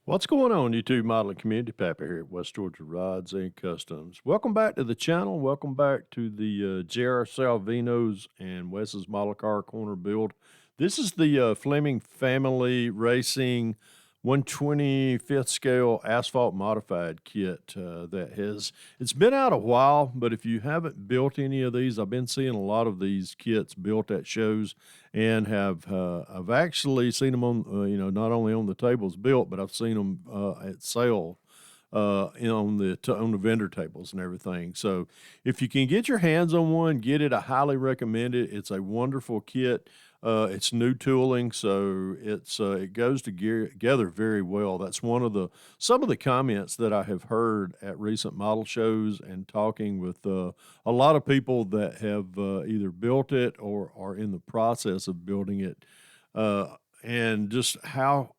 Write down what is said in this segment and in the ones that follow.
What's going on, YouTube modeling community? Papa here at West Georgia Rods and Customs. Welcome back to the channel. Welcome back to the JR Salvinos and Wes's Model Car Corner build. This is the Fleming Family Racing 125th scale asphalt modified kit it's been out a while, but if you haven't built any of these, I've been seeing a lot of these kits built at shows and I've actually seen them on not only on the tables built, but I've seen them at sale on the vendor tables and everything. So if you can get your hands on one, get it. I highly recommend it. It's a wonderful kit. It's new tooling, so it goes together very well. That's some of the comments that I have heard at recent model shows and talking with a lot of people that have either built it or are in the process of building it, and just how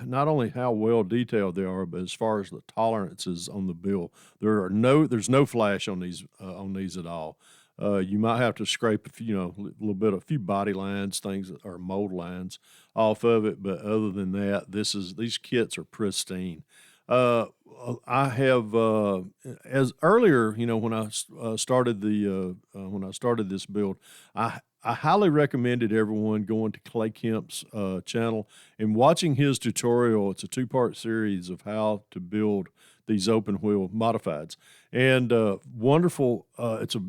not only how well detailed they are, but as far as the tolerances on the bill, there's no flash on these at all. You might have to scrape a few body lines, things or mold lines off of it, but other than that, these kits are pristine. Uh, I have as earlier, when I started when I started this build, I highly recommended everyone going to Clay Kemp's channel and watching his tutorial. It's a two-part series of how to build these open wheel modifieds, and wonderful. It's a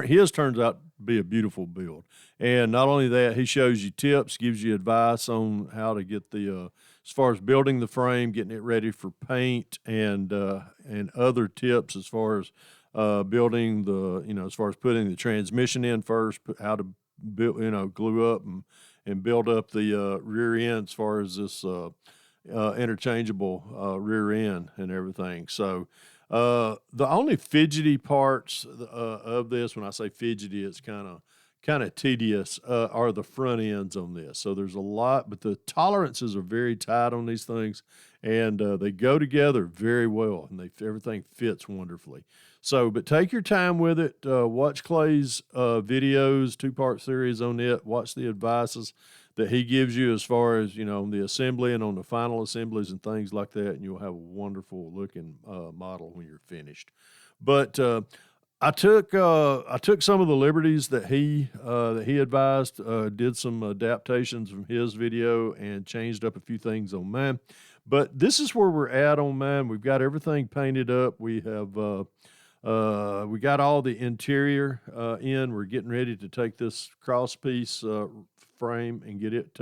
his turns out to be a beautiful build, and not only that, he shows you tips, gives you advice on how to get as far as building the frame, getting it ready for paint, and other tips as far as building as far as putting the transmission in first, how to build, glue up and build up the rear end as far as this interchangeable rear end and everything. So the only fidgety parts of this, when I say fidgety, it's kind of tedious, are the front ends on this. So there's a lot, but the tolerances are very tight on these things, and they go together very well, and everything fits wonderfully. So, but take your time with it. Watch Clay's videos, two-part series on it. Watch the advices that he gives you as far as, on the assembly and on the final assemblies and things like that, and you'll have a wonderful looking model when you're finished. But I took some of the liberties that he advised, did some adaptations from his video, and changed up a few things on mine. But this is where we're at on mine. We've got everything painted up. We got all the interior in. We're getting ready to take this cross piece frame and get it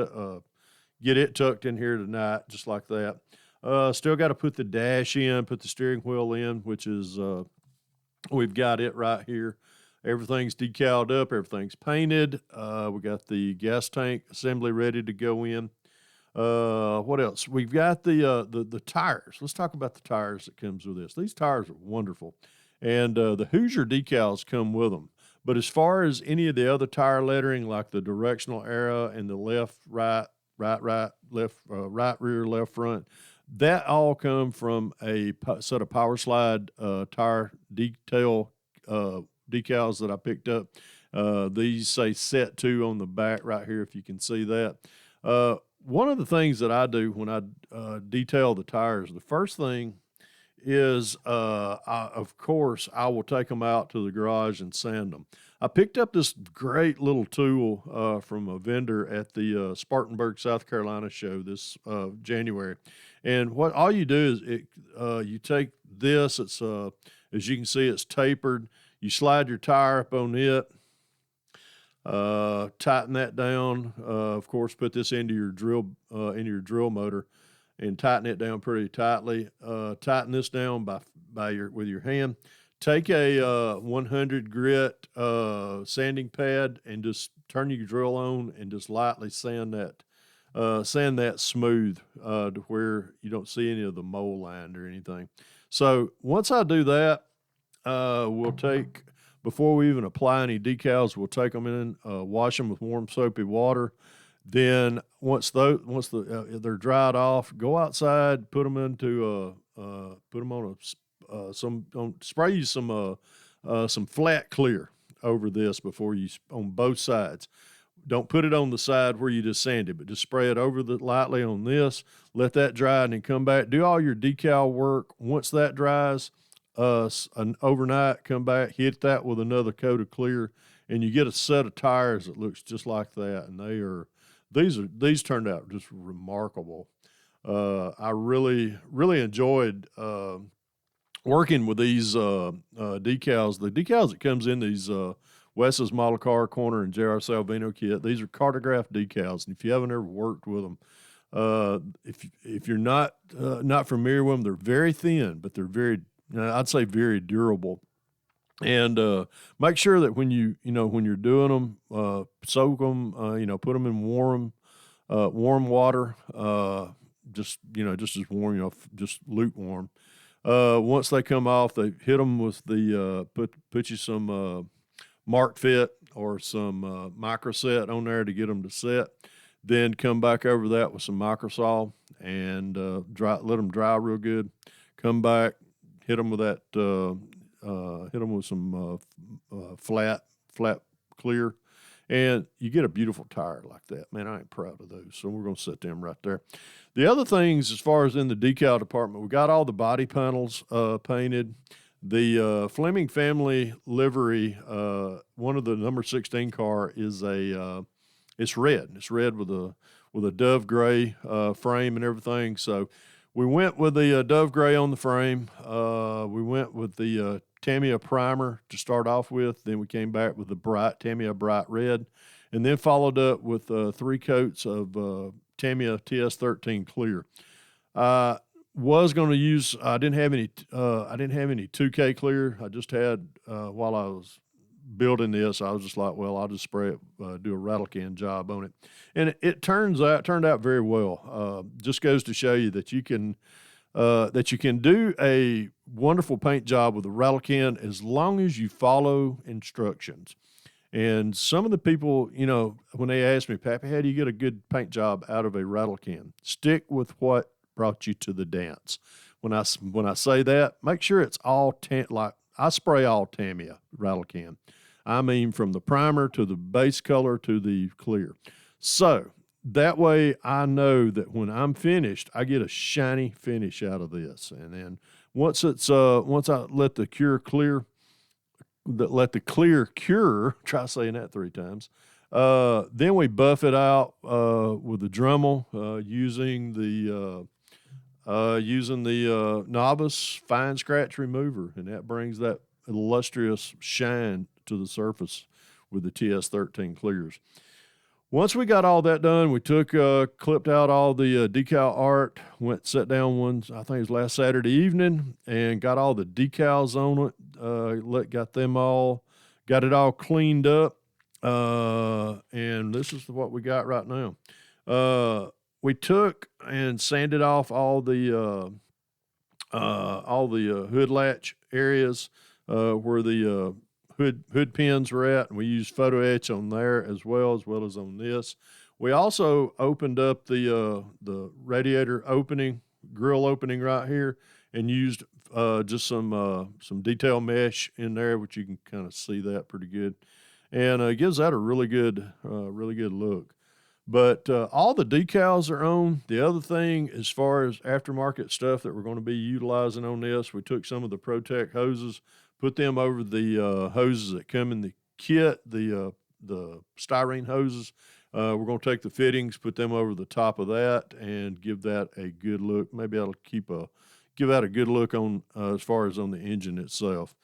tucked in here tonight, just like that. Still got to put the dash in, put the steering wheel in, which is we've got it right here. Everything's decaled up. Everything's painted. We got the gas tank assembly ready to go in. What else? We've got the tires. Let's talk about the tires that comes with this. These tires are wonderful, and the Hoosier decals come with them. But as far as any of the other tire lettering, like the directional arrow and the left, right, left, right rear, left front, that all come from a set of power slide tire detail decals that I picked up. These say set 2 on the back right here, if you can see that. One of the things that I do when I detail the tires, the first thing is, of course, I will take them out to the garage and sand them. I picked up this great little tool from a vendor at the Spartanburg, South Carolina show this January. And what all you do is you take this, as you can see, it's tapered. You slide your tire up on it, tighten that down. Of course, put this into your drill motor and tighten it down pretty tightly. Tighten this down with your hand. Take a 100 grit sanding pad and just turn your drill on and just lightly sand that smooth to where you don't see any of the mold line or anything. So once I do that, before we even apply any decals, we'll take them in, wash them with warm soapy water. Then once they're dried off, go outside, put them on spray you some flat clear over this on both sides. don't put it on the side where you just sanded, but just spray it over lightly on this. Let that dry, and then come back. Do all your decal work. Once that dries, an overnight, come back, hit that with another coat of clear, and you get a set of tires that looks just like that. And these turned out just remarkable. I really enjoyed working with these decals. The decals that comes in these Wes's Model Car Corner and J.R. Salvino kit, these are cartograph decals. And if you haven't ever worked with them, if you're not familiar with them, they're very thin, but they're I'd say very durable. And make sure that when when you're doing them, soak them. Put them in warm water. Just as warm, just lukewarm. Once they come off, they hit them with the put you some Mark Fit or some microset on there to get them to set. Then come back over that with some microsol and let them dry real good. Come back, hit them with that. Hit them with some flat clear, and you get a beautiful tire like that. Man, I ain't proud of those, so we're going to set them right there. The other things, as far as in the decal department, we got all the body panels painted. The Fleming family livery, one of the number 16 car is it's red. It's red with a dove gray frame and everything. So we went with the dove gray on the frame. We went with the Tamiya primer to start off with. Then we came back with the Tamiya bright red, and then followed up with 3 coats of Tamiya TS13 clear. Was going to use. I didn't have any 2K clear. I just had while I was building this, I was just like, well, I'll just spray it, do a rattle can job on it, and it turned out very well. Just goes to show you that you can do a wonderful paint job with a rattle can as long as you follow instructions. And some of the people, when they ask me, Pappy, how do you get a good paint job out of a rattle can? Stick with what brought you to the dance. When I say that, make sure it's all like I spray all Tamiya rattle can. I mean, from the primer to the base color to the clear. So that way I know that when I'm finished, I get a shiny finish out of this. And then once I let the clear cure, try saying that 3 times, then we buff it out with the Dremel using the novice fine scratch remover, and that brings that illustrious shine to the surface with the TS13 clears. Once we got all that done, we clipped out all the decal art, sat down I think it was last Saturday evening, and got all the decals on it, got it all cleaned up, and this is what we got right now. We took and sanded off all the hood latch areas where the hood pins were at, and we used photo etch on there as well as on this. We also opened up the radiator grill opening right here, and used just some detail mesh in there, which you can kind of see that pretty good, and it gives that a really good look. But all the decals are on. The other thing, as far as aftermarket stuff that we're going to be utilizing on this, we took some of the Protect hoses, put them over the hoses that come in the kit, the styrene hoses. We're going to take the fittings, put them over the top of that, and give that a good look. Maybe that'll give that a good look on as far as on the engine itself.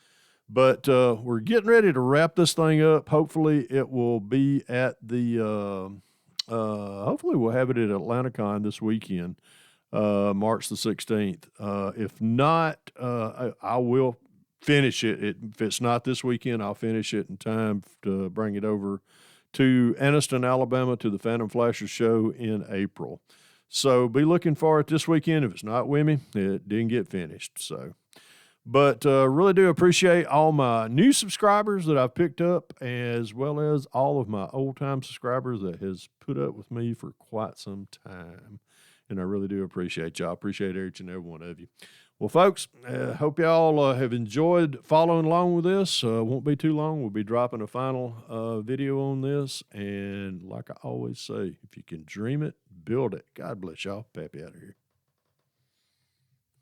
But we're getting ready to wrap this thing up. Hopefully it will be at the hopefully we'll have it at AtlantaCon this weekend, March the 16th. If not, I will finish it. If it's not this weekend, I'll finish it in time to bring it over to Anniston, Alabama, to the Phantom Flashers show in April. So be looking for it this weekend. If it's not with me, it didn't get finished. But really do appreciate all my new subscribers that I've picked up, as well as all of my old-time subscribers that has put up with me for quite some time. And I really do appreciate y'all. I appreciate each and every one of you. Well, folks, hope y'all have enjoyed following along with this. Won't be too long. We'll be dropping a final video on this. And like I always say, if you can dream it, build it. God bless y'all. Pappy out of here.